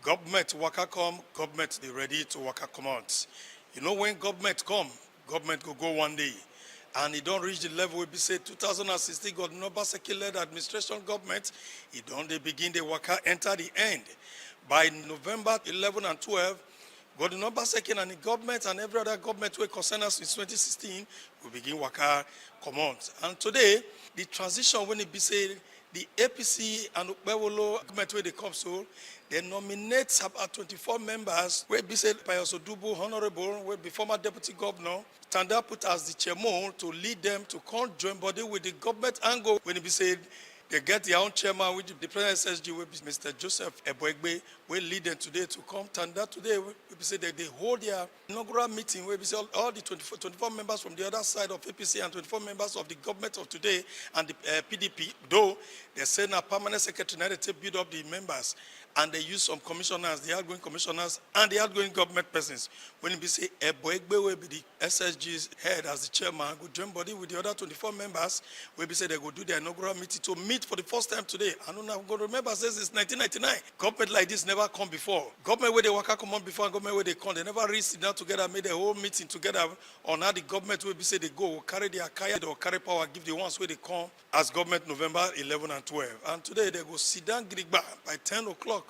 Government waka come, government dey ready to waka comot. You know when government come, government go one day. And it don't reach the level we be say 2016 got Obaseki led administration government. It don't they begin the waka enter the end. By November 11 and 12, Gordon Obaseki and the government and every other government will concern us in 2016 will begin waka command. And today, the transition when it be say the APC and Ukbewolo government where they come so, they nominate about 24 members where be said by Osodubu Honorable, where be former deputy governor, Tanda put as the chairman to lead them to come join body with the government angle when it be said they get their own chairman, which the president SSG will be Mr. Joseph Eboegbe, will lead them today to come. Tanda today, we say that they hold their inaugural meeting where we say all the 24 members from the other side of APC and 24 members of the government of today and the PDP, though they say now permanent secretary, they build up the members and they use some commissioners, the outgoing commissioners and the outgoing government persons. When we say Eboegbe will be the SSG's head as the chairman, go join body with the other 24 members, where we say they go do their inaugural meeting to meet for the first time today. I don't know, I'm going to remember, says it's 1999. Government like this never come before. Government where they work come on before and government where they come, they never really sit down together, made a whole meeting together on how the government where we say they go, carry their kaya or carry power, give the ones where they come as government November 11 and 12. And today they go sit down by 10 o'clock.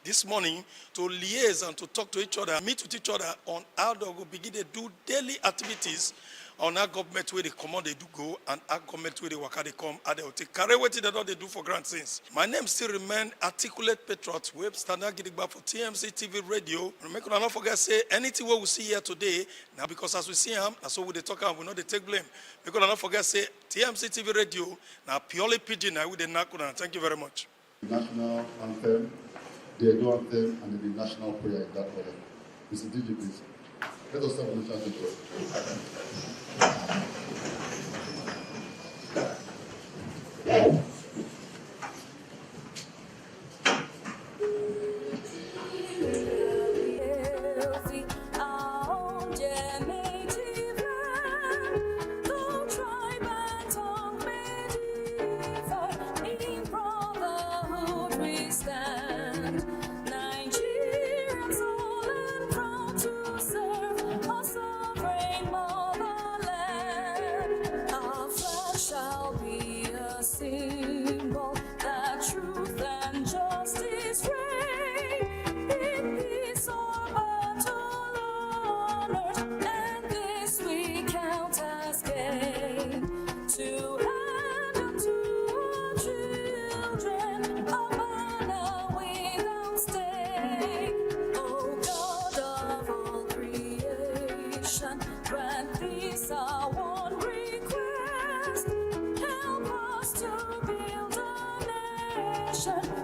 This morning to liaise and to talk to each other, meet with each other on how they will begin to do daily activities on our government where they come on, they do go, and our government where they work, they come, and they will take carry what they do for grant things. My name still remain Articulate Patriot, web standard gidigba for TMCTV radio. Make sure not forget say anything what we see here today, now because as we see him, that's what we talk and we know they take blame. Make sure not forget say TMCTV radio, now purely pidgin, now we the Nakuna. Thank you very much. National anthem, the Edo anthem, and the national prayer in that order. Mr. DJ, please. Let us start with the chant.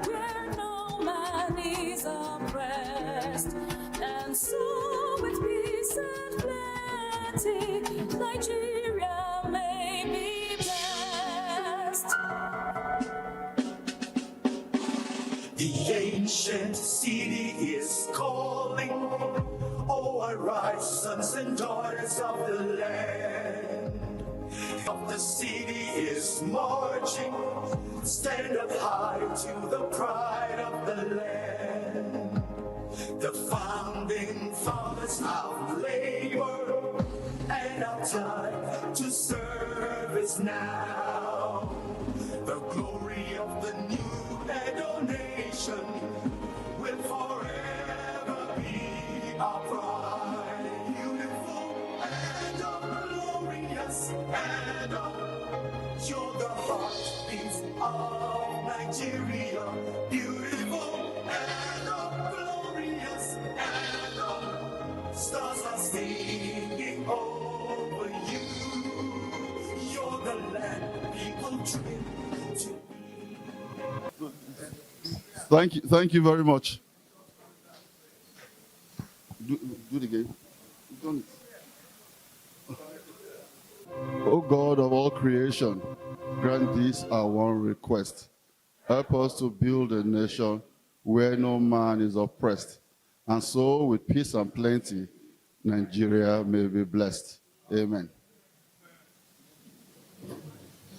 Where no man is oppressed, and so with peace and plenty, Nigeria may be blessed. The ancient city is calling, oh arise, sons and daughters of the land. Of the city is marching, stand up high to the pride of the land. The founding fathers of labor and our time to serve is now. The glory of the new Edo nation will forever be our pride. Beautiful and glorious and you're the heartbeat of Nigeria, beautiful and glorious and stars are singing over you. You're the land people dream to be. Thank you very much. Do it again. You've done it. O God of all creation, grant this our one request. Help us to build a nation where no man is oppressed, and so with peace and plenty, Nigeria may be blessed. Amen.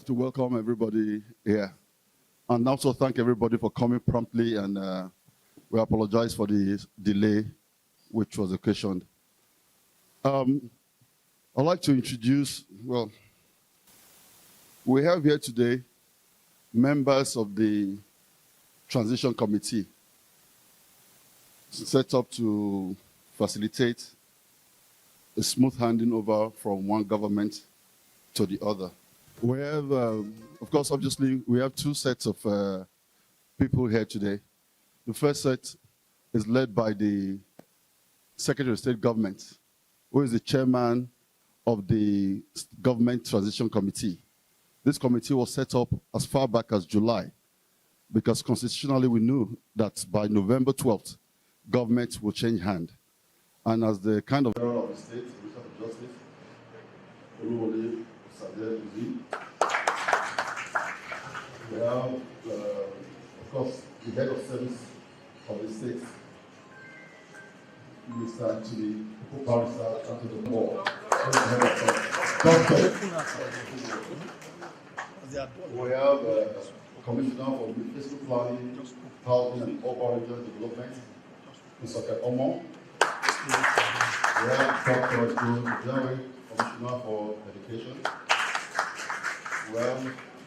To welcome everybody here, and also thank everybody for coming promptly and We apologize for the delay which was occasioned. I'd like to introduce, well, we have here today members of the Transition Committee set up to facilitate a smooth handing over from one government to the other. We have, of course, obviously, we have two sets of people here today. The first set is led by the Secretary of State Government, who is the chairman of the Government Transition Committee. This committee was set up as far back as July, because constitutionally we knew that by November 12th, government will change hand. And as the kind of General of the State, Minister of Justice, Oluwole Sadeh Uzi, we have, of course, the head of service of the state, Mr. Actually, Barrister Anthony Moore. We have Commissioner for Fiscal Planning, Housing and Urban Regional Development, Mr. Omo. We have Dr. Joe Commissioner for Education. We have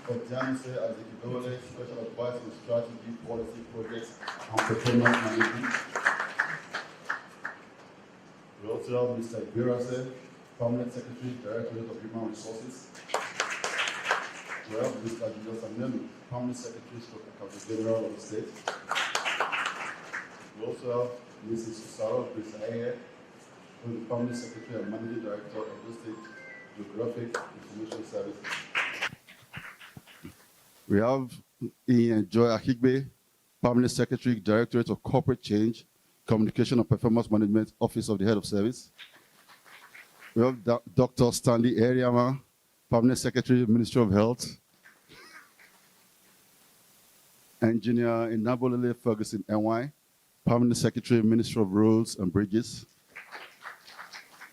Otianse Azikidole, Special Advisor on Strategy, Policy, Projects, and Performance Management. We also have Mr. Birase, Permanent Secretary, Directorate of Human Resources. We have Mr. Julius Amelu, Permanent Secretary, Accountant General of the State. We also have Mrs. Sarah Brisaye, who is the Permanent Secretary and Managing Director of the State Geographic Information Service. We have Ian Joy Ahigbe, Permanent Secretary, Directorate of Corporate Change, Communication and Performance Management, Office of the Head of Service. We have Dr. Stanley Eriama, Permanent Secretary, Ministry of Health. Engineer Inabolele Ferguson NY, Permanent Secretary, Ministry of Roads and Bridges.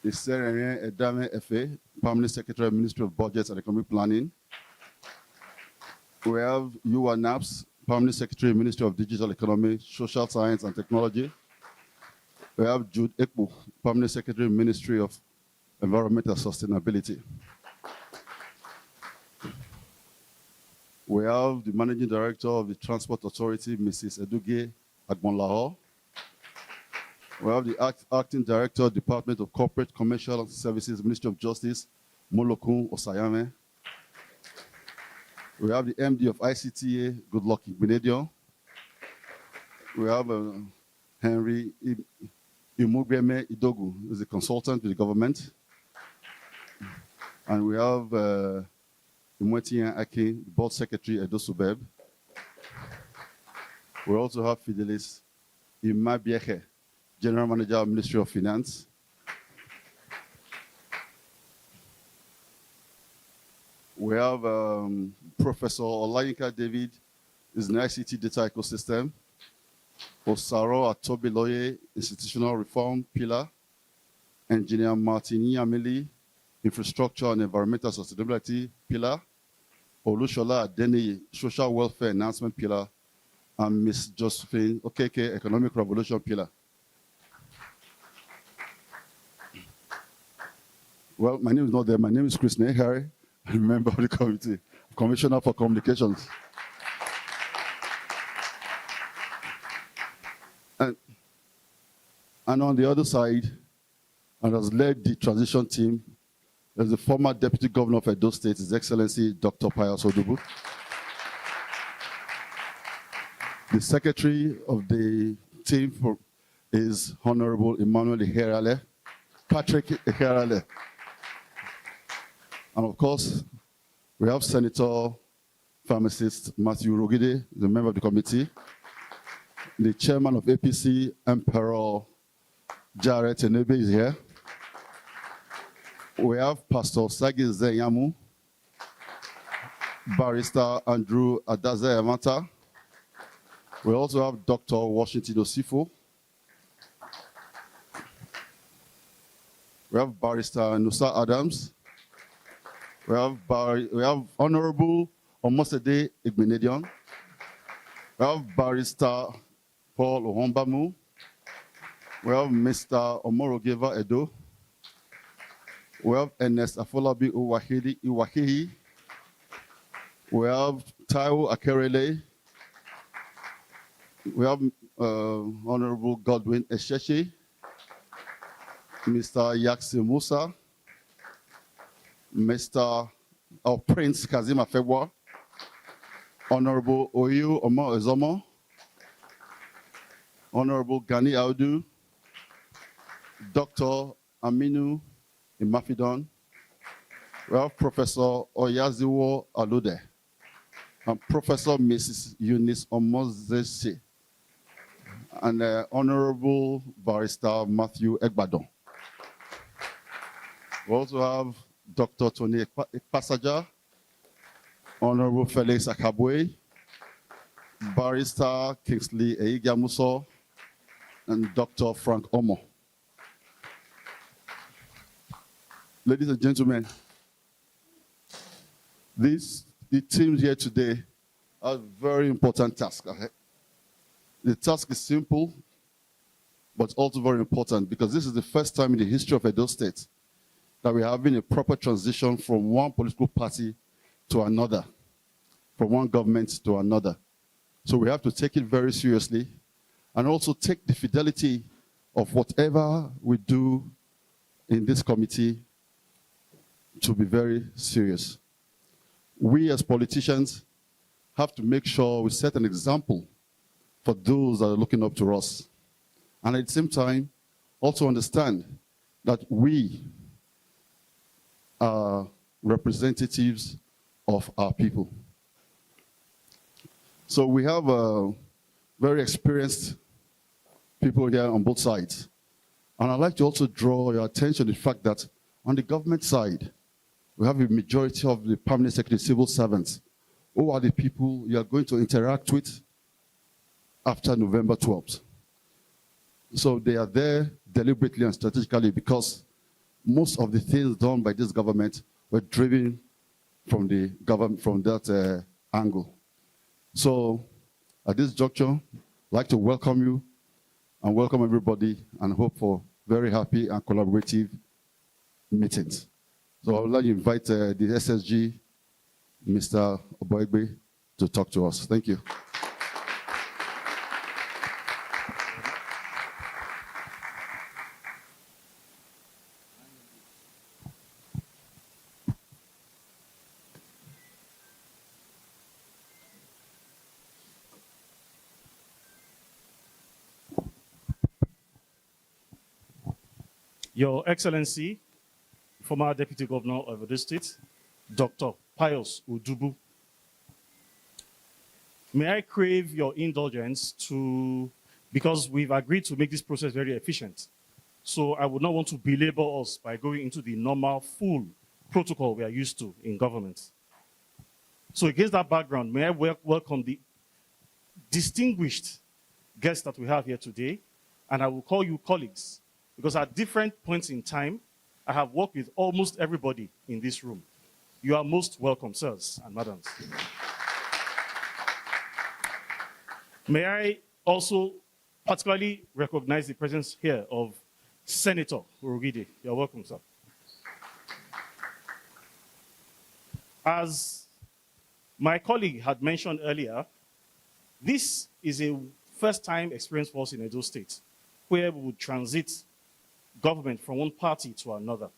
Iserien Edame FA, Permanent Secretary, Ministry of Budgets and Economic Planning. We have Yuwa Naps, Permanent Secretary, Ministry of Digital Economy, Social Science and Technology. We have Jude Ekbu, Permanent Secretary, Ministry of Environmental Sustainability. We have the Managing Director of the Transport Authority, Mrs. Eduge Agbonlaho. We have the Acting Director, Department of Corporate Commercial Services, Ministry of Justice, Molokun Osayame. We have the MD of ICTA, Goodluck Igbinedion. We have Henry Imugbeme Idogu, who is a consultant to the government. And we have Imwetian Ake, Board Secretary, Edo Subeb. We also have Fidelis Imabieche, General Manager, Ministry of Finance. We have Professor Olayinka David, is an ICT data ecosystem. Osaro Atobiloye, Institutional Reform Pillar. Engineer Martin Yamili, Infrastructure and Environmental Sustainability Pillar. Olushola Adeni, Social Welfare Enhancement Pillar. And Ms. Josephine Okeke, Economic Revolution Pillar. Well, my name is not there. My name is Chris Nehari. I'm a member of the committee, Commissioner for Communications. And on the other side, and has led the transition team, is the former Deputy Governor of Edo State, His Excellency Dr. Pius Odubu. The Secretary of the team is Honorable Emmanuel Iherale, Patrick Iherale. And of course, we have Senator Pharmacist Matthew Rogide, the member of the committee, the chairman of APC, Emperor Jared Enebe is here. We have Pastor Sagi Zeyamu, Barrister Andrew Adaze Amata. We also have Dr. Washington Osifo. We have Barrister Nusa Adams. We have Honorable Omosede Igbinedion. We have Barrister Paul Ohombamu. We have Mr. Omorogeva Edo. We have Ernest Afolabi Iwahihi. We have Taiwo Akerele. We have Honorable Godwin Esheshi, Mr. Yaksi Musa, Mr. Prince Kazima Febwa, Honorable Oyu Omar Ezomo, Honorable Gani Audu, Dr. Aminu Imafidon. We have Professor Oyaziwo Alude and Professor Mrs. Eunice Omozese and Honorable Barrister Matthew Egbadon. We also have Dr. Tony Ekpasaja, Honorable Felix Akabwe, Barrister Kingsley Eigiamuso, and Dr. Frank Omo. Ladies and gentlemen, the teams here today have a very important task ahead. The task is simple, but also very important because this is the first time in the history of Edo State that we're having a proper transition from one political party to another, from one government to another. So we have to take it very seriously and also take the fidelity of whatever we do in this committee to be very serious. We as politicians have to make sure we set an example for those that are looking up to us. And at the same time, also understand that we are representatives of our people. So we have very experienced people here on both sides. And I'd like to also draw your attention to the fact that on the government side, we have a majority of the permanent secretary civil servants who are the people you are going to interact with after November 12th. So they are there deliberately and strategically because most of the things done by this government were driven from the government, from that angle. So at this juncture, I'd like to welcome you and welcome everybody and hope for very happy and collaborative meetings. So I would like to invite the SSG, Mr. Oboegbe, to talk to us. Thank you. Your Excellency, former Deputy Governor of Edo State, Dr. Pius Udubu, may I crave your indulgence because we've agreed to make this process very efficient. So I would not want to belabor us by going into the normal, full protocol we are used to in government. So against that background, may I welcome the distinguished guests that we have here today, and I will call you colleagues, because at different points in time, I have worked with almost everybody in this room. You are most welcome, sirs and madams. May I also particularly recognize the presence here of Senator Urugide. You're welcome, sir. As my colleague had mentioned earlier, this is a first-time experience for us in Edo State, where we would transit government from one party to another.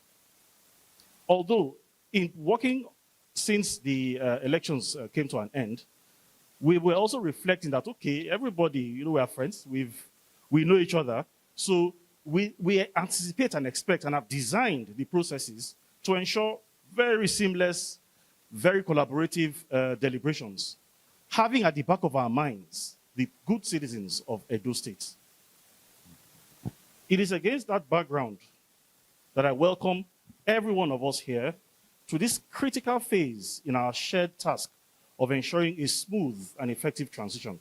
Although, in working since the elections came to an end, we were also reflecting that, okay, everybody, we are friends, we know each other, so we anticipate and expect and have designed the processes to ensure very seamless, very collaborative deliberations, having at the back of our minds the good citizens of Edo State. It is against that background that I welcome every one of us here to this critical phase in our shared task of ensuring a smooth and effective transition.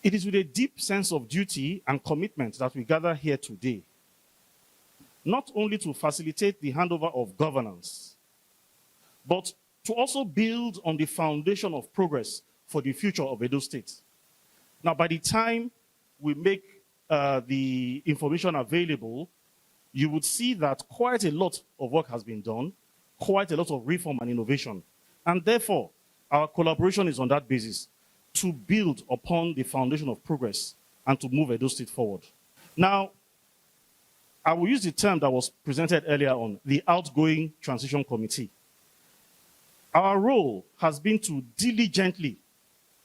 It is with a deep sense of duty and commitment that we gather here today, not only to facilitate the handover of governance, but to also build on the foundation of progress for the future of Edo State. Now, by the time we make the information available, you would see that quite a lot of work has been done, quite a lot of reform and innovation. And therefore, our collaboration is on that basis to build upon the foundation of progress and to move Edo State forward. Now, I will use the term that was presented earlier on, the outgoing transition committee. Our role has been to diligently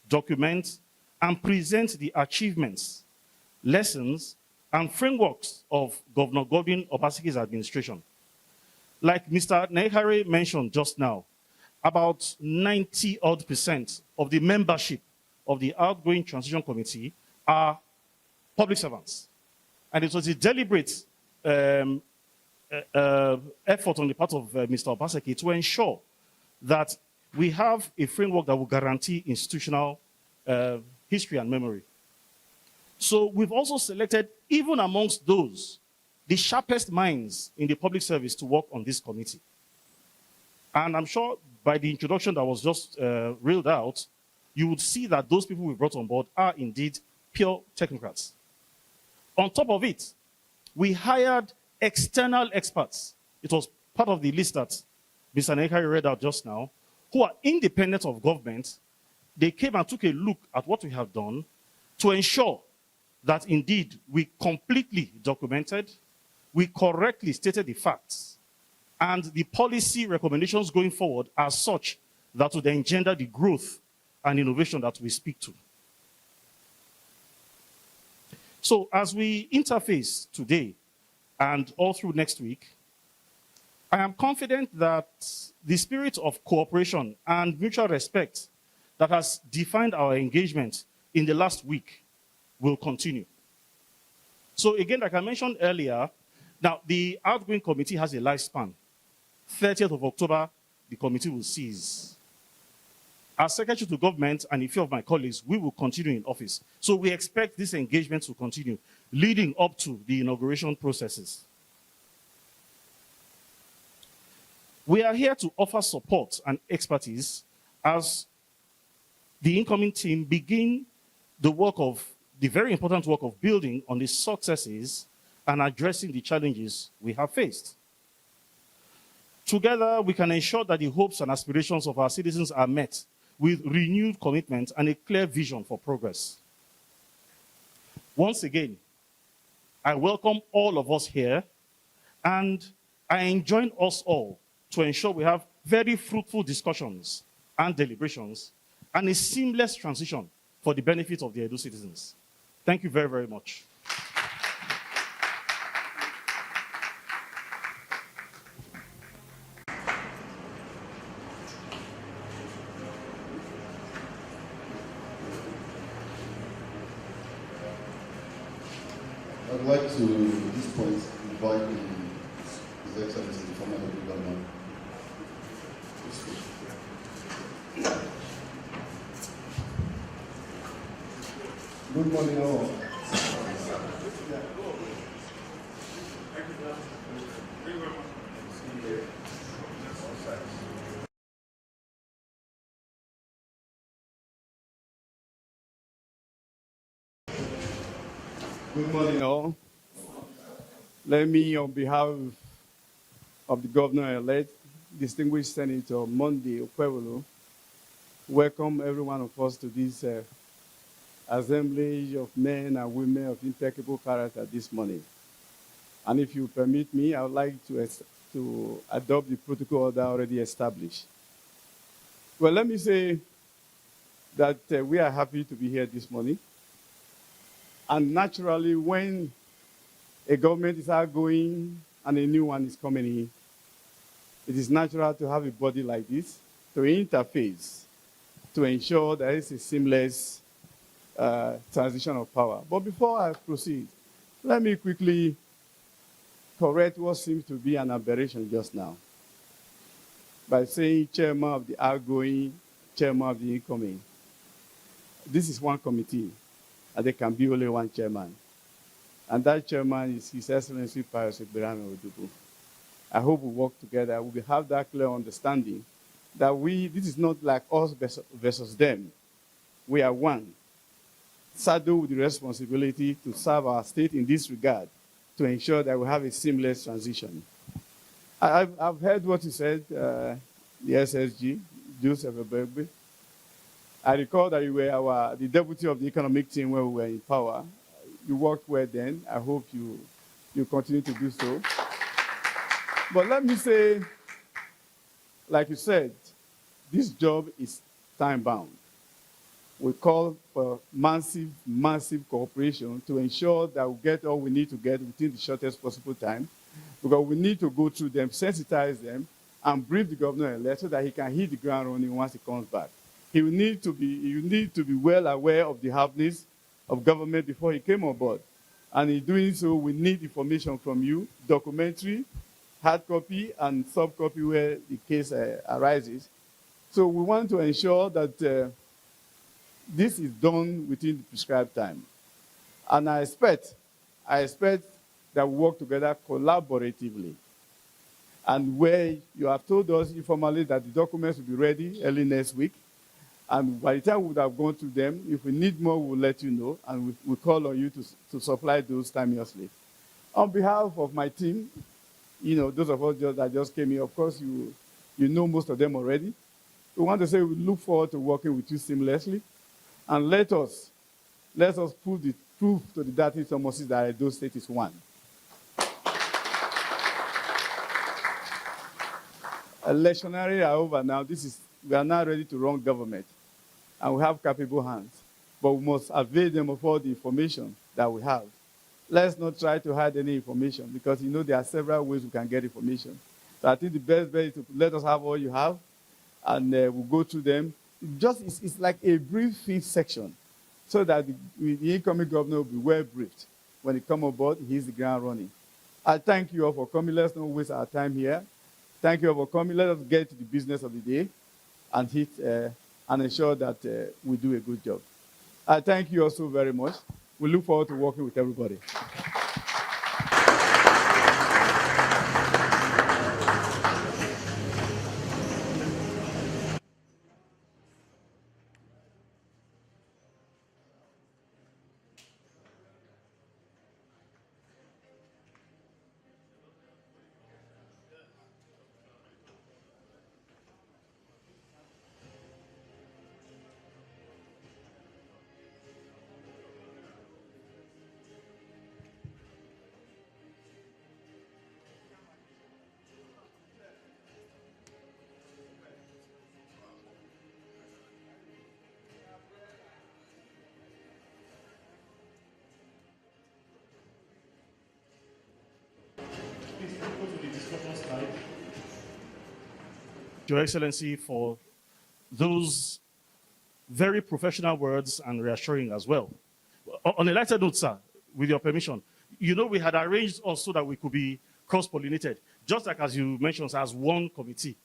document and present the achievements, lessons, and frameworks of Governor Godwin Obaseki's administration. Like Mr. Nehare mentioned just now, about 90% of the membership of the outgoing transition committee are public servants. And it was a deliberate effort on the part of Mr. Obaseki to ensure that we have a framework that will guarantee institutional history and memory. So we've also selected, even amongst those, the sharpest minds in the public service to work on this committee. And I'm sure by the introduction that was just reeled out, you would see that those people we brought on board are indeed pure technocrats. On top of it, we hired external experts. It was part of the list that Mr. Nekari read out just now, who are independent of government. They came and took a look at what we have done to ensure that indeed we completely documented, we correctly stated the facts, and the policy recommendations going forward are such that would engender the growth and innovation that we speak to. So as we interface today and all through next week, I am confident that the spirit of cooperation and mutual respect that has defined our engagement in the last week will continue. So again, like I mentioned earlier, now the outgoing committee has a lifespan. 30th of October, the committee will cease. As Secretary to Government and a few of my colleagues, we will continue in office. So we expect this engagement to continue, leading up to the inauguration processes. We are here to offer support and expertise as the incoming team begin the very important work of building on the successes and addressing the challenges we have faced. Together, we can ensure that the hopes and aspirations of our citizens are met with renewed commitment and a clear vision for progress. Once again, I welcome all of us here, and I enjoin us all to ensure we have very fruitful discussions and deliberations and a seamless transition for the benefit of the Edo citizens. Thank you very, very much. I'd like to, at this point, invite His Excellency, the former Deputy Governor. Good morning, all. Good morning, all. Let me, on behalf of the Governor-elect, distinguished Senator Monday Okwewolo, welcome every one of us to this assemblage of men and women of impeccable character this morning. And if you permit me, I would like to adopt the protocol order already established. Well, let me say that we are happy to be here this morning. And naturally, when a government is outgoing and a new one is coming in, it is natural to have a body like this to interface, to ensure there is a seamless transition of power. But before I proceed, let me quickly correct what seems to be an aberration just now by saying chairman of the outgoing, chairman of the incoming. This is one committee, and there can be only one chairman. And that chairman is His Excellency Pius Ekberame Odubu. I hope we work together. We will have that clear understanding that this is not like us versus them. we are one, saddled with the responsibility to serve our state in this regard, to ensure that we have a seamless transition. I've heard what you said, the SSG, Joseph Ebegbe. I recall that you were the deputy of the economic team when we were in power. You worked well then. I hope you continue to do so. But let me say, like you said, this job is time-bound. We call for massive, massive cooperation to ensure that we get all we need to get within the shortest possible time, because we need to go through them, sensitize them, and brief the governor-elect so that he can hit the ground running once he comes back. You need to be well aware of the happenings of government before he came on board. And in doing so, we need information from you, documentary, hard copy, and soft copy where the case arises. So we want to ensure that this is done within the prescribed time. And I expect that we work together collaboratively. And where you have told us informally that the documents will be ready early next week, and by the time we would have gone through them, if we need more, we'll let you know, and we'll call on you to supply those timeously. On behalf of my team, those of us that just came here, of course, you know most of them already. We want to say we look forward to working with you seamlessly, and let us prove to the dirty Thomases that Edo State is one. Electionary are over now. We are now ready to run government, and we have capable hands. But we must avail them of all the information that we have. Let's not try to hide any information, because there are several ways we can get information. So I think the best bet is to let us have all you have, and we'll go through them. It's like a brief fifth section, so that the incoming governor will be well briefed. When he comes on board, he hits the ground running. I thank you all for coming. Let's not waste our time here. Thank you all for coming. Let us get to the business of the day and ensure that we do a good job. I thank you all so very much. We look forward to working with everybody. Your Excellency, for those very professional words and reassuring as well. On a lighter note, sir, with your permission, we had arranged also that we could be cross-pollinated, just like as you mentioned, as one committee.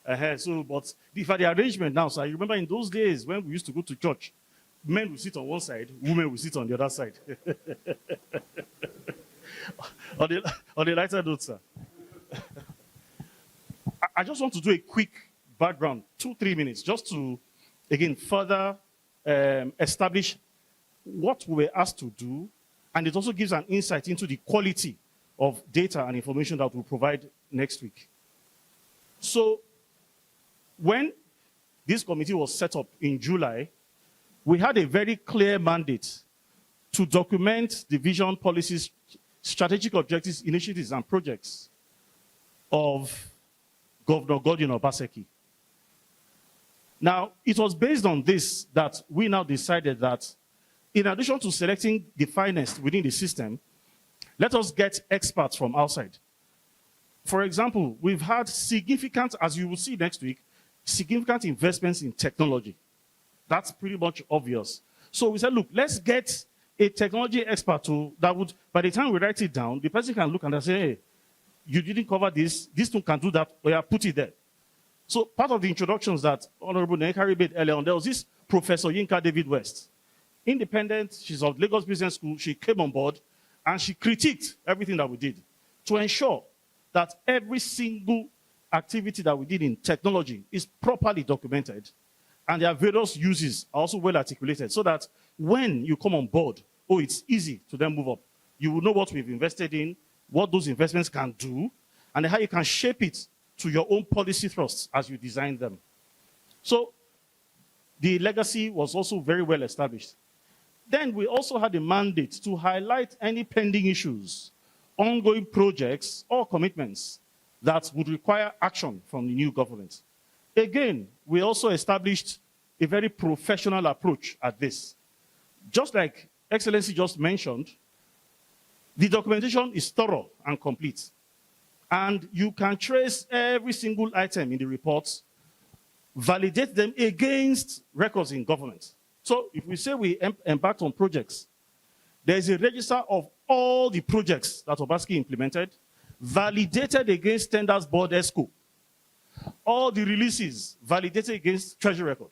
But for the arrangement now, sir, you remember in those days when we used to go to church, men would sit on one side, women would sit on the other side. On a lighter note, sir. I just want to do a quick background, 2-3 minutes, just to, again, further establish what we were asked to do, and it also gives an insight into the quality of data and information that we'll provide next week. So, when this committee was set up in July, we had a very clear mandate to document the vision, policies, strategic objectives, initiatives, and projects of Governor Godwin Obaseki. Now, it was based on this that we now decided that in addition to selecting the finest within the system, let us get experts from outside. For example, we've had significant, as you will see next week, significant investments in technology. That's pretty much obvious. So we said, look, let's get a technology expert that would, by the time we write it down, the person can look and say, hey, you didn't cover this one can do that, or yeah, put it there. So part of the introductions that Honorable Nekari made earlier on, there was this Professor Yinka David West. Independent, she's of Lagos Business School, she came on board, and she critiqued everything that we did to ensure that every single activity that we did in technology is properly documented, and their various uses are also well articulated so that when you come on board, oh, it's easy to then move up. You will know what we've invested in, what those investments can do, and how you can shape it to your own policy thrusts as you design them. So the legacy was also very well established. Then we also had a mandate to highlight any pending issues, ongoing projects, or commitments that would require action from the new government. Again, we also established a very professional approach at this. Just like Excellency just mentioned, the documentation is thorough and complete. And you can trace every single item in the reports, validate them against records in government. So if we say we embarked on projects, there's a register of all the projects that Obaseki implemented, validated against Tenders Board ESCO. All the releases validated against Treasury Record.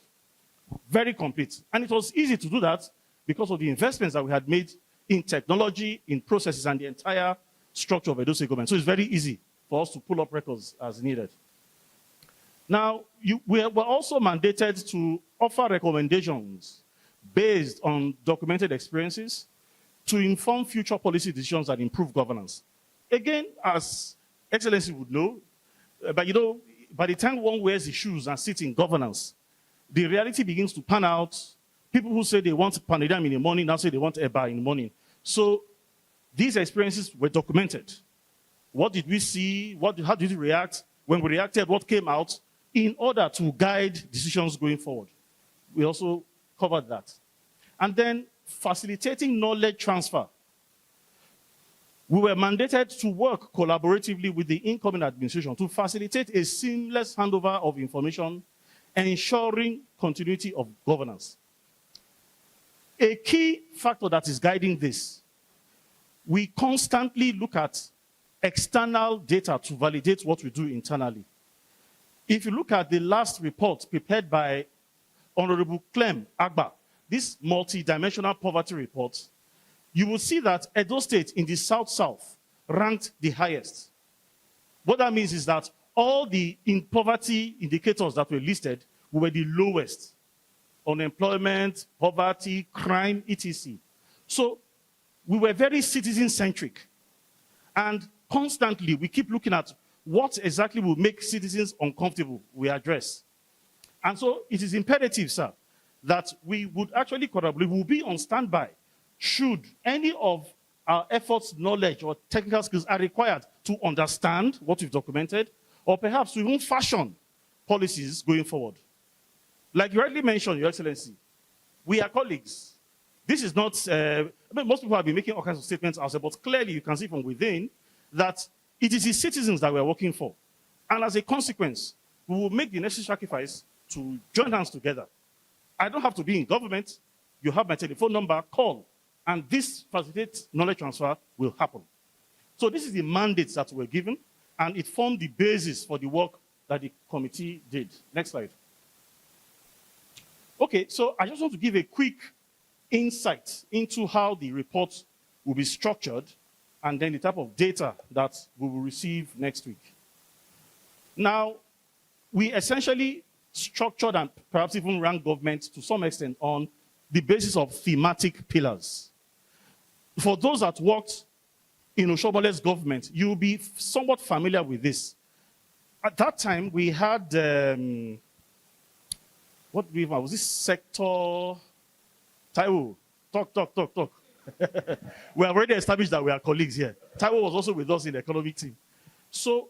Very complete. And it was easy to do that because of the investments that we had made in technology, in processes, and the entire structure of Edo State government. So it's very easy for us to pull up records as needed. Now, we were also mandated to offer recommendations based on documented experiences to inform future policy decisions and improve governance. Again, as Excellency would know, but you know, by the time one wears the shoes and sits in governance, the reality begins to pan out. People who say they want Panadam in the morning now say they want Eba in the morning. So these experiences were documented. What did we see? How did we react? When we reacted, what came out in order to guide decisions going forward? We also covered that. And then facilitating knowledge transfer. We were mandated to work collaboratively with the incoming administration to facilitate a seamless handover of information, ensuring continuity of governance. A key factor that is guiding this, we constantly look at external data to validate what we do internally. If you look at the last report prepared by Honorable Clem Agba, this multi-dimensional poverty report, you will see that Edo State in the South-South ranked the highest. What that means is that all the poverty indicators that were listed were the lowest. Unemployment, poverty, crime, etc. So we were very citizen-centric. And constantly, we keep looking at what exactly will make citizens uncomfortable we address. And so it is imperative, sir, that we would actually collaborate, we will be on standby should any of our efforts, knowledge, or technical skills are required to understand what we've documented, or perhaps to even fashion policies going forward. Like you rightly mentioned, Your Excellency, we are colleagues. This is not, most people have been making all kinds of statements outside, but clearly you can see from within that it is the citizens that we are working for. And as a consequence, we will make the necessary sacrifice to join hands together. I don't have to be in government. You have my telephone number, call. And this facilitated knowledge transfer will happen. So this is the mandate that we're given, and it formed the basis for the work that the committee did. Next slide. Okay, so I just want to give a quick insight into how the report will be structured and then the type of data that we will receive next week. Now, we essentially structured and perhaps even ran government to some extent on the basis of thematic pillars. For those that worked in Oshobole's government, you'll be somewhat familiar with this. At that time, we had, was this sector? Taiwo, talk. We have already established that we are colleagues here. Taiwo was also with us in the economic team. So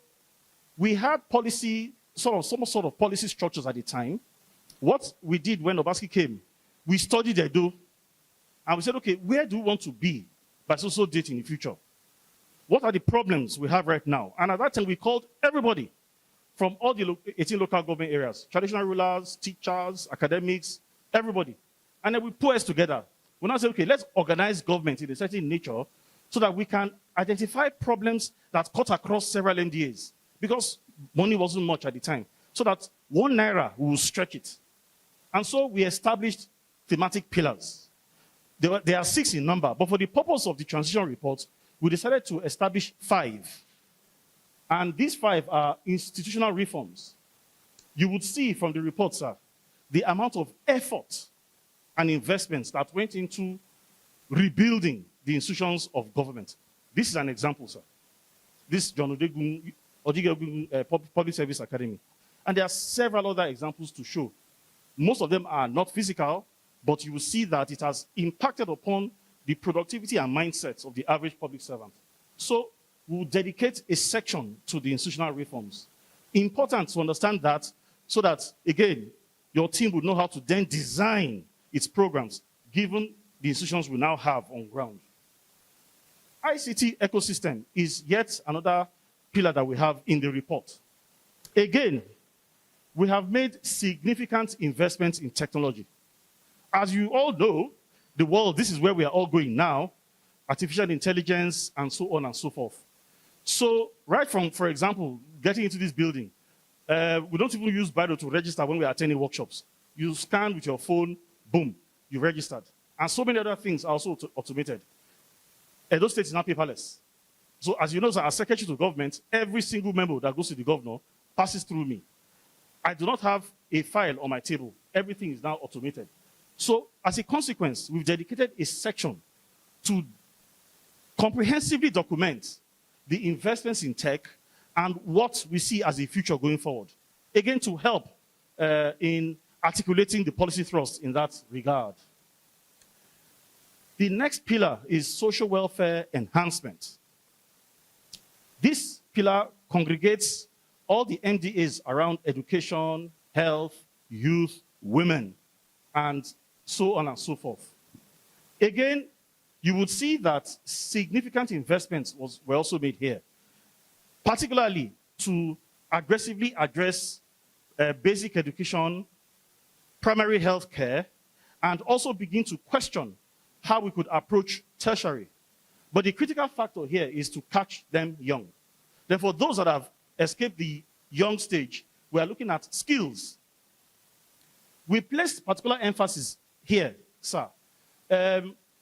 we had policy, some sort of policy structures at the time. What we did when Obaseki came, we studied Edo, and we said, okay, where do we want to be by so date in the future? What are the problems we have right now? And at that time, we called everybody from all the 18 local government areas, traditional rulers, teachers, academics, everybody. And then we put us together. We now say, okay, let's organize government in a certain nature so that we can identify problems that cut across several MDAs, because money wasn't much at the time, so that 1 naira will stretch it. And so we established thematic pillars. There are 6 in number, but for the purpose of the transition report, we decided to establish 5. And these 5 are institutional reforms. You would see from the report, sir, the amount of effort and investments that went into rebuilding the institutions of government. This is an example, sir. This John Odegun Public Service Academy. And there are several other examples to show. Most of them are not physical, but you will see that it has impacted upon the productivity and mindsets of the average public servant. So we'll dedicate a section to the institutional reforms. Important to understand that so that, again, your team will know how to then design its programs, given the institutions we now have on ground. ICT ecosystem is yet another pillar that we have in the report. Again, we have made significant investments in technology. As you all know, the world, this is where we are all going now, artificial intelligence and so on and so forth. So right from, for example, getting into this building, we don't even use Biro to register when we are attending workshops. You scan with your phone, boom, you registered. And so many other things are also automated. Edo State is now paperless. So as you know, as secretary to government, every single memo that goes to the governor passes through me. I do not have a file on my table. Everything is now automated. So as a consequence, we've dedicated a section to comprehensively document the investments in tech and what we see as a future going forward. Again, to help in articulating the policy thrust in that regard. The next pillar is social welfare enhancement. This pillar congregates all the MDAs around education, health, youth, women, and so on and so forth. Again, you would see that significant investments were also made here, particularly to aggressively address basic education, primary health care, and also begin to question how we could approach tertiary. But the critical factor here is to catch them young. Therefore, those that have escaped the young stage, we are looking at skills. We placed particular emphasis here, sir,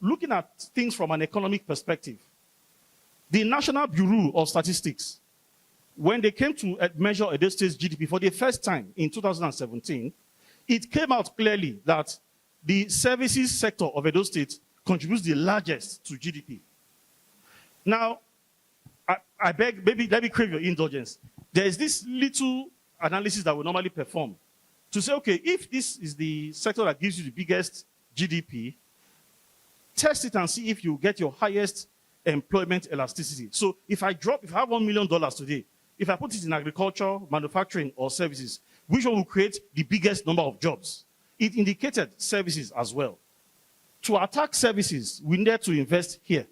looking at things from an economic perspective. The National Bureau of Statistics, when they came to measure Edo State's GDP for the first time in 2017, it came out clearly that the services sector of Edo State contributes the largest to GDP. Now, I beg, maybe let me crave your indulgence. There is this little analysis that we normally perform to say, okay, if this is the sector that gives you the biggest GDP, test it and see if you get your highest employment elasticity. So if I have $1 million today, if I put it in agriculture, manufacturing, or services, which one will create the biggest number of jobs? It indicated services as well. To attack services, we need to invest here.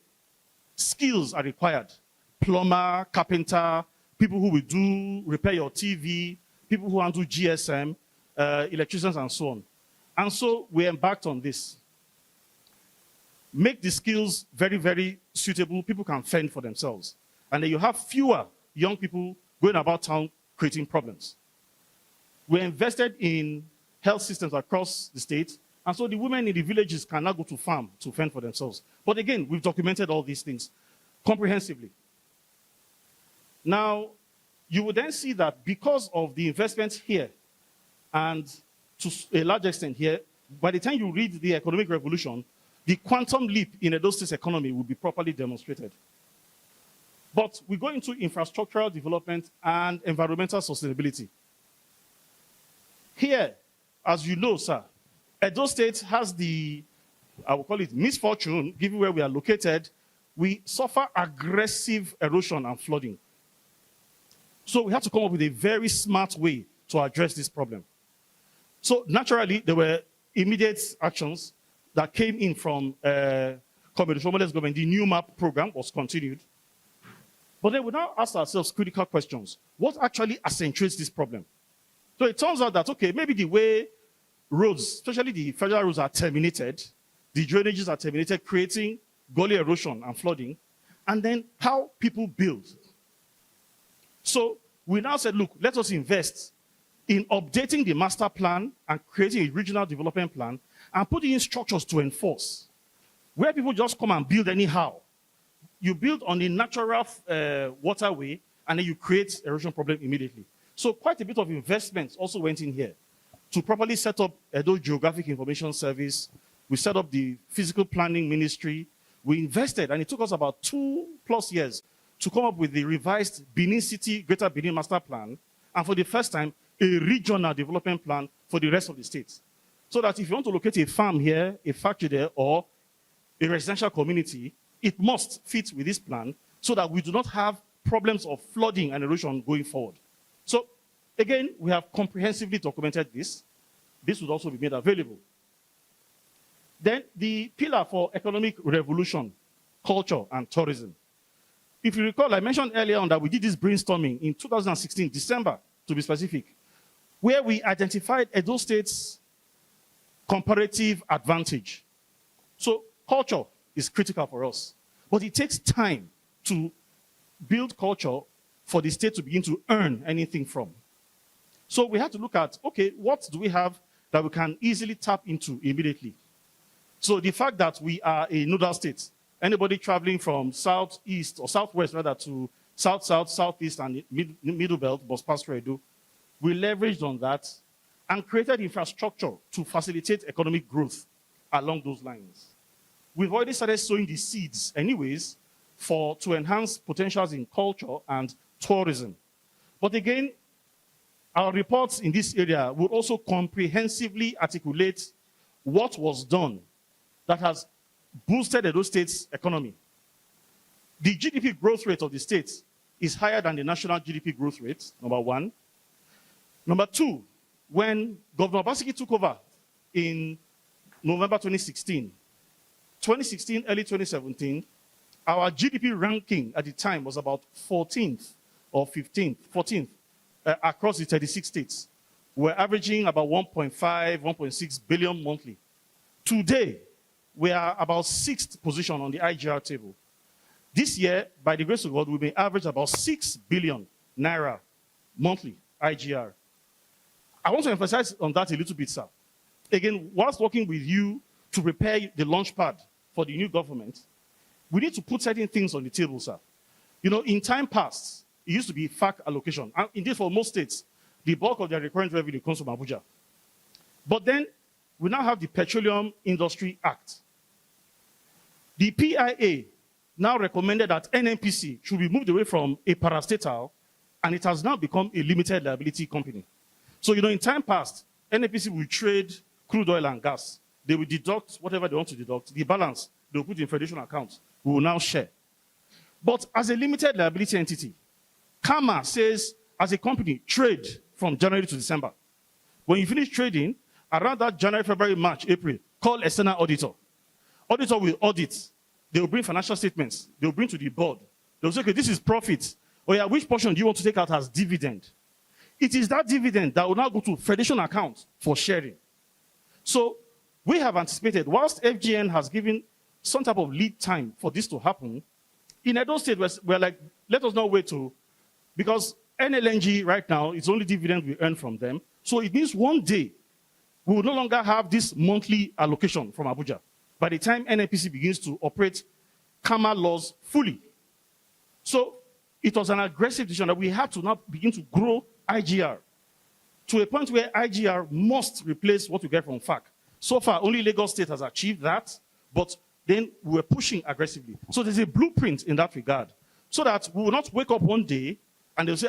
Skills are required. Plumber, carpenter, people who will repair your TV, people who handle GSM, electricians, and so on. And so we embarked on this. Make the skills very, very suitable. People can fend for themselves. And then you have fewer young people going about town creating problems. We invested in health systems across the state. And so the women in the villages can now go to farm to fend for themselves. But again, we've documented all these things comprehensively. Now, you will then see that because of the investments here, and to a large extent here, by the time you read the economic revolution, the quantum leap in Edo State's economy will be properly demonstrated. But we go into infrastructural development and environmental sustainability. Here, as you know, sir, Edo State has the, I will call it misfortune, given where we are located, we suffer aggressive erosion and flooding. So we have to come up with a very smart way to address this problem. So naturally, there were immediate actions that came in from government. The new map program was continued. But then we now ask ourselves critical questions. What actually accentuates this problem? So it turns out that, okay, maybe the way roads, especially the federal roads, are terminated, the drainages are terminated, creating gully erosion and flooding, and then how people build. So we now said, look, let us invest in updating the master plan and creating a regional development plan and putting in structures to enforce. Where people just come and build anyhow. You build on a natural waterway, and then you create erosion problem immediately. So quite a bit of investments also went in here. to properly set up Edo Geographic Information Service. We set up the Physical Planning Ministry. We invested, and it took us about 2+ years to come up with the revised Benin City, Greater Benin Master Plan, and for the first time, a regional development plan for the rest of the states. So that if you want to locate a farm here, a factory there, or a residential community, it must fit with this plan so that we do not have problems of flooding and erosion going forward. So, again, we have comprehensively documented this. This would also be made available. Then the pillar for economic revolution, culture, and tourism. If you recall, I mentioned earlier on that we did this brainstorming in 2016, December, to be specific, where we identified Edo State's comparative advantage. So culture is critical for us, but it takes time to build culture for the state to begin to earn anything from. So we have to look at, okay, what do we have that we can easily tap into immediately? So the fact that we are a nodal state, anybody traveling from southeast or southwest rather to south, southeast and middle belt must pass through Edo. We leveraged on that and created infrastructure to facilitate economic growth along those lines. We've already started sowing the seeds anyways to enhance potentials in culture and tourism. But again, our reports in this area will also comprehensively articulate what was done that has boosted Edo State's economy. The GDP growth rate of the state is higher than the national GDP growth rate, number one. Number two, when Governor Obaseki took over in November 2016, early 2017, our GDP ranking at the time was about 14th or 14th across the 36 states. We're averaging about 1.5, 1.6 billion monthly. Today, we are about 6th position on the IGR table. This year, by the grace of God, we may average about 6 billion naira monthly IGR. I want to emphasize on that a little bit, sir. Again, whilst working with you to prepare the launch pad for the new government, we need to put certain things on the table, sir. You know, in time past, it used to be FAC allocation. And indeed, for most states, the bulk of their recurrent revenue comes from Abuja. But then, we now have the Petroleum Industry Act. The PIA now recommended that NNPC should be moved away from a parastatal, and it has now become a limited liability company. So, you know, in time past, NNPC will trade crude oil and gas. They will deduct whatever they want to deduct. The balance, they will put in federation accounts. We will now share. But as a limited liability entity, CAMA says, as a company, trade from January to December. When you finish trading, around that January, February, March, April, call external auditor. Auditor will audit. They will bring financial statements. They will bring to the board. They will say, okay, this is profit. Oh yeah, which portion do you want to take out as dividend? It is that dividend that will now go to federation account for sharing. So we have anticipated, whilst FGN has given some type of lead time for this to happen, in Edo State, we're like, let us not wait to, because NLNG right now, it's only dividend we earn from them. So it means one day, we will no longer have this monthly allocation from Abuja. By the time NNPC begins to operate CAMA laws fully. So it was an aggressive decision that we had to now begin to grow IGR to a point where IGR must replace what we get from FAC. So far, only Lagos State has achieved that, but then we're pushing aggressively. So there's a blueprint in that regard, so that we will not wake up one day and they'll say,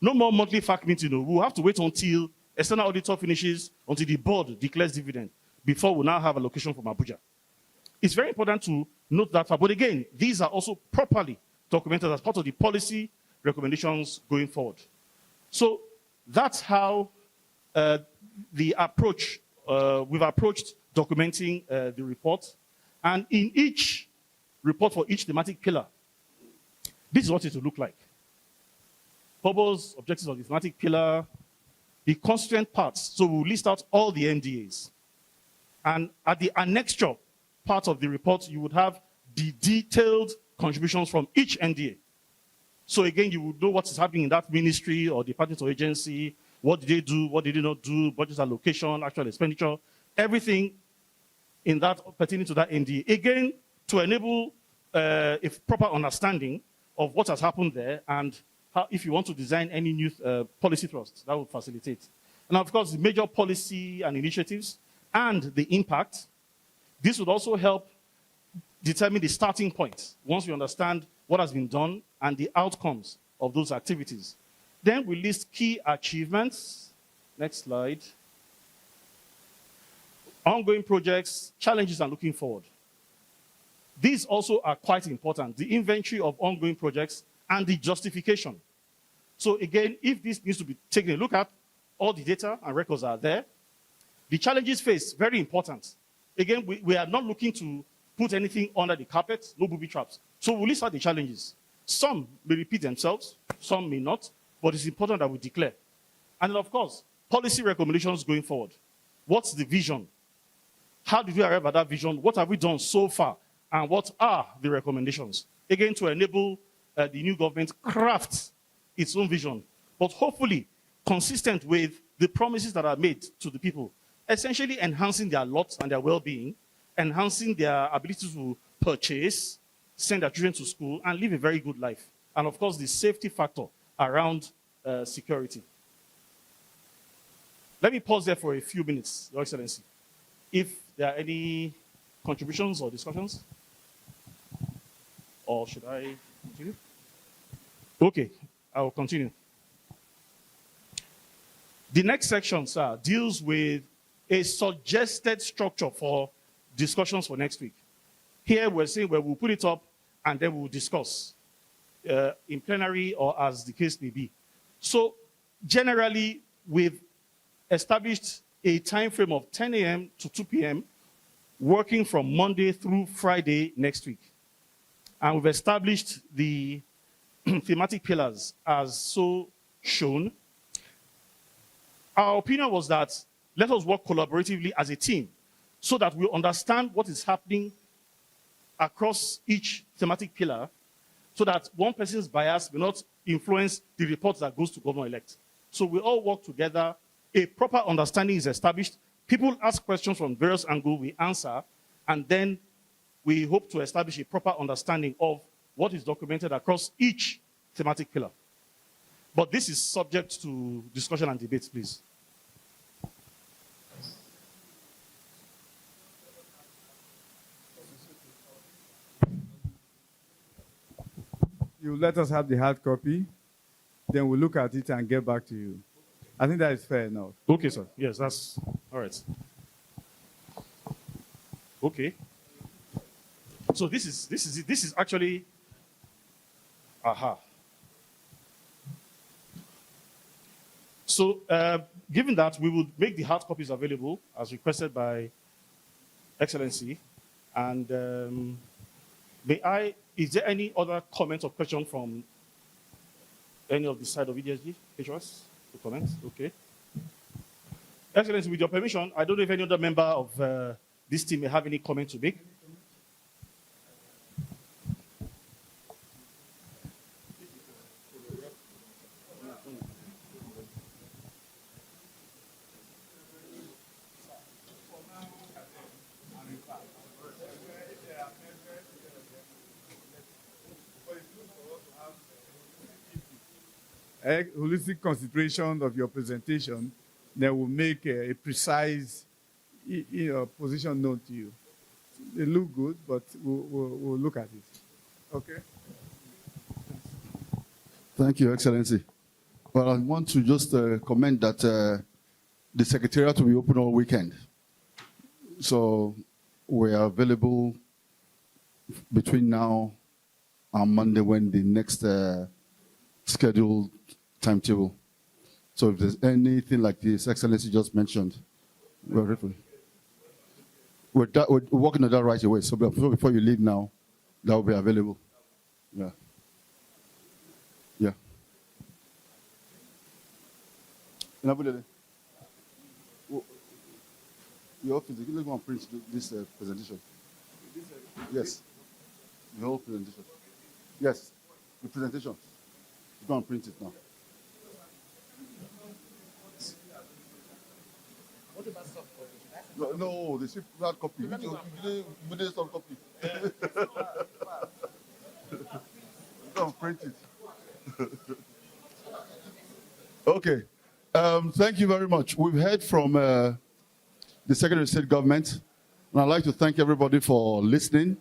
no more monthly FAC meeting. We'll have to wait until external auditor finishes, until the board declares dividend, before we now have allocation from Abuja. It's very important to note that, but again, these are also properly documented as part of the policy recommendations going forward. So that's how we've approached documenting the report. And in each report for each thematic pillar, this is what it will look like. Purpose, objectives of the thematic pillar, the constituent parts. So we'll list out all the NDAs. And at the annexure part of the report, you would have the detailed contributions from each NDA. So again, you would know what is happening in that ministry or department or agency, what did they do, what did they not do, budget allocation, actual expenditure, everything in that pertaining to that NDA. Again, to enable a proper understanding of what has happened there and how, if you want to design any new policy thrust, that would facilitate. And of course, the major policy and initiatives and the impact. This would also help determine the starting point once we understand what has been done and the outcomes of those activities. Then we list key achievements. Next slide. Ongoing projects, challenges, and looking forward. These also are quite important, the inventory of ongoing projects and the justification. So again, if this needs to be taken a look at, all the data and records are there. The challenges faced, very important. Again, we are not looking to put anything under the carpet, no booby traps. So we'll list out the challenges. Some may repeat themselves, some may not, but it's important that we declare. And then of course, policy recommendations going forward. What's the vision? How did we arrive at that vision? What have we done so far? And what are the recommendations? Again, to enable the new government craft its own vision, but hopefully consistent with the promises that are made to the people, essentially enhancing their lot and their well-being, enhancing their ability to purchase, send their children to school, and live a very good life. And of course, the safety factor around security. Let me pause there for a few minutes, Your Excellency. If there are any contributions or discussions? Or should I continue? Okay, I will continue. The next section, sir, deals with a suggested structure for discussions for next week. Here we're saying where we'll put it up and then we'll discuss in plenary or as the case may be. So generally, we've established a time frame of 10 a.m. to 2 p.m. working from Monday through Friday next week. And we've established the thematic pillars as so shown. Our opinion was that let us work collaboratively as a team so that we understand what is happening across each thematic pillar so that one person's bias will not influence the report that goes to governor-elect. So we all work together, a proper understanding is established, people ask questions from various angles, we answer, and then we hope to establish a proper understanding of what is documented across each thematic pillar. But this is subject to discussion and debate, please. You let us have the hard copy, then we'll look at it and get back to you. I think that is fair enough. Okay, sir. Yes, that's all right. Okay. So this is actually, aha. So given that, we will make the hard copies available as requested by Excellency. And is there any other comment or question from any of the side of EDSG, HOS, to comment? Okay. Excellency, with your permission, I don't know if any other member of this team may have any comment to make. A holistic consideration of your presentation that will make a precise position known to you. They look good, but we'll look at it. Okay? Thank you, Excellency. Well, I want to just comment that the Secretariat will be open all weekend. So we are available between now and Monday when the next scheduled timetable. So if there's anything like this, Excellency just mentioned, we're ready. We're working on that right away. So before you leave now, that will be available. Yeah. Yeah. Your office, you go and print this presentation. Yes. The whole presentation. Yes. The presentation. You go and print it now. What about soft copy? No, they say hard copy. You need soft copy. Go and print it. Okay. Thank you very much. We've heard from the Secretary of State Government, and I'd like to thank everybody for listening.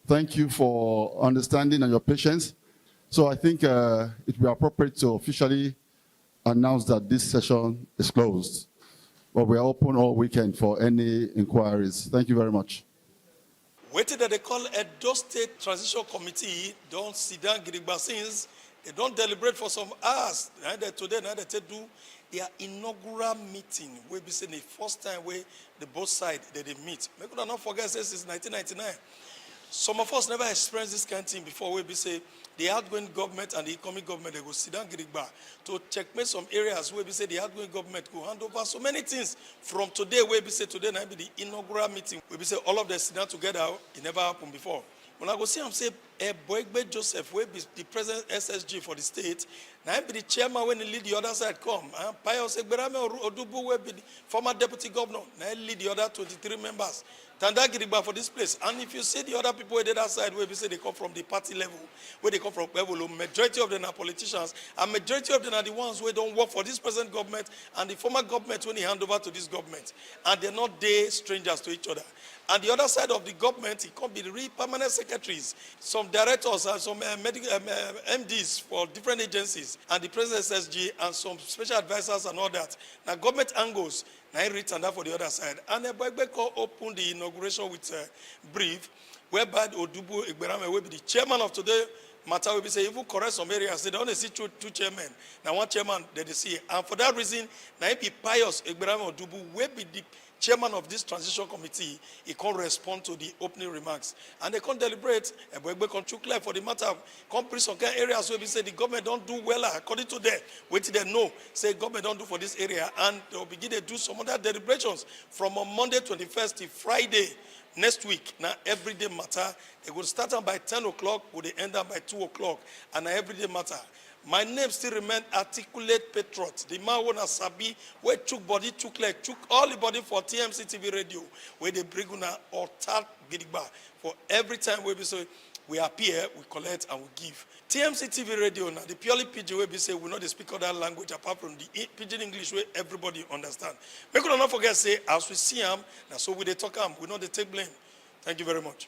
Thank you for understanding and your patience. So I think it would be appropriate to officially announce that this session is closed. But we are open all weekend for any inquiries. Thank you very much. Waiting that they call Edo State Transition Committee, don't sit down, Gidigba, since they don't deliberate for some hours. Neither today, neither they do their inaugural meeting. We'll be saying the first time where the both sides they meet. Make sure not forget since 1999. Some of us never experienced this kind of thing before. We'll be say the outgoing government and the incoming government, they go sit down Gidigba to checkmate some areas where we say the outgoing government go hand over so many things. From today, where we say today might be the inaugural meeting. Where we say all of them sit down together. It never happened before. When I go see him say, Boegbe Joseph, will be the president SSG for the state. Now be the chairman when he lead the other side come. And Pius Egberame Odubu will be the former deputy governor. Now he lead the other 23 members. Tanda Gidigba for this place. And if you see the other people on the other side, where we say they come from the party level, where they come from level, majority of them are politicians, and majority of them are the ones who don't work for this present government and the former government when they hand over to this government. And they're not they strangers to each other. And the other side of the government, it can be the real permanent secretaries, some directors and some MDs for different agencies, and the president SSG and some special advisors and all that. Now government angles, now I written that for the other side. And Boegbe opened the inauguration with a brief, whereby Odubu Egberame will be the chairman of today. Matter will be say even correct some areas. They don't see two chairmen. Now one chairman they see. And for that reason, now it be Pius Egberame Odubu will be the chairman of this transition committee. He can't respond to the opening remarks. And they can't deliberate. Boegbe can't chook life for the matter. Can't bring some kind of areas where we say the government don't do well according to them. Wait till they know. Say government don't do for this area. And they'll begin to do some other deliberations from on Monday 21st to Friday next week. Now everyday matter. They will start them by 10 o'clock, will they end up by 2 o'clock. And now everyday matter. My name still remains Articulate Patriot. The man who sabi, where chook body, chook leg, chook all the body for TMCTV radio, where they bring una or tap Gidigba. For every time we say we appear, we collect and we give. TMCTV radio now, the purely pidgin way we say we know they speak other language apart from the pidgin English way everybody understand. Make sure not forget say as we see them, now so we they talk them, we know they take blame. Thank you very much.